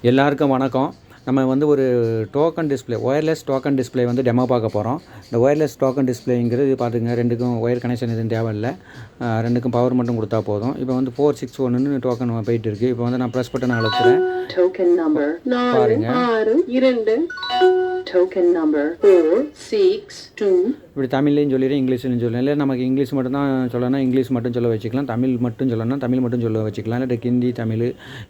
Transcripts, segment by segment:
எல்லாருக்கும் வணக்கம். நம்ம வந்து ஒரு token display, wireless token display வந்து டெமோ பார்க்க போகிறோம். இந்த ஒயர்லெஸ் டோக்கன் டிஸ்ப்ளேங்கிறது பார்த்துங்க, ரெண்டுக்கும் ஒயர் கனெக்ஷன் எதுவும் தேவையில்லை. ரெண்டுக்கும் பவர் மட்டும் கொடுத்தா போதும். இப்போ வந்து 461ன்னு டோக்கன் போயிட்டு இருக்குது. இப்போ வந்து நான் ப்ரெஸ் பட்டன் அழுத்துறேன். டோக்கன் நம்பர் பாருங்க, 462 டோக்கன் நம்பர் 462. இப்படி தமிழ்லையும் சொல்லிடுறேன், இங்கிலீஷ்லையும் சொல்லிடுறேன். இல்லை நமக்கு இங்கிலீஷ் மட்டும் தான் சொல்லணும், இங்கிலீஷ் மட்டும் சொல்ல வச்சுக்கலாம். தமிழ் மட்டும் சொல்லணும், தமிழ் மட்டும் சொல்ல வச்சுக்கலாம். இல்லை ஹிந்தி தமிழ்,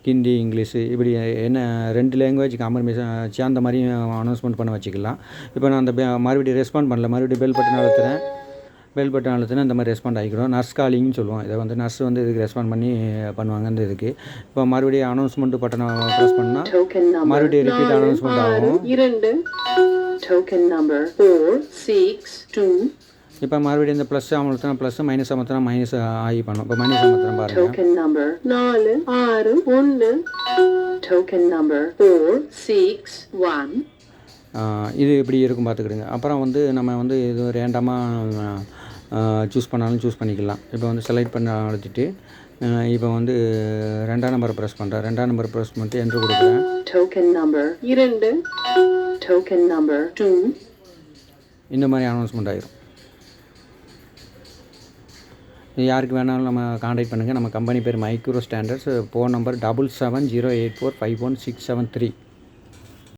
ஹிந்தி இங்கிலீஷு, இப்படி என்ன 2 லாங்குவேஜ் காம்பர்மேஷன் சேர்ந்த மாதிரி அனௌன்ஸ்மெண்ட் பண்ண வச்சுக்கலாம். இப்போ நான் அந்த மறுபடியும் ரெஸ்பாண்ட் பண்ணல, மறுபடியும் பெல் பட்டன் அழுத்துறேன். பெல் பட்டன் அழுத்தினா இந்த மாதிரி ரெஸ்பாண்ட் ஆகிக்கிறோம். நர்ஸ் காலிங்னு சொல்லுவோம். இதை வந்து நர்ஸ் வந்து இதுக்கு ரெஸ்பாண்ட் பண்ணி பண்ணுவாங்க. இந்த இதுக்கு இப்போ மறுபடியும் அனௌன்ஸ்மெண்ட் பட்டனை ப்ரெஸ் பண்ணால் மறுபடியும் ரிப்பீட் அனௌன்ஸ்மெண்ட் ஆகும். Token number 462. இப்போ மறுபடியும் இந்த ப்ளஸ் அமர்த்தினா ப்ளஸ், மைனஸ் அமர்த்தினா மைனஸ் ஆகி பண்ணும். இப்போ மைனஸ் அமர்த்தினா பாருங்கள். Token number 461 token number 461. இது இப்படி இருக்கும் பார்த்துக்கிடுங்க. அப்புறம் வந்து நம்ம வந்து இது ரேண்டமாக சூஸ் பண்ணாலும் சூஸ் பண்ணிக்கலாம். இப்போ வந்து செலக்ட் பண்ண அழுத்திட்டு இப்போ வந்து 2ஆம் நம்பர் ப்ரெஸ் பண்ணுறேன். 2ஆம் நம்பர் ப்ரெஸ் பண்ணிட்டு என்ட்ரு கொடுக்குறேன். Token number 2 token number 2. இந்த மாதிரி அனௌன்ஸ்மெண்ட் ஆகிரும். யாருக்கு வேணாலும் நம்ம காண்டாக்ட் பண்ணுங்கள். நம்ம கம்பெனி பேர் மைக்ரோ ஸ்டாண்டர்ட்ஸ். Phone number 7708451673.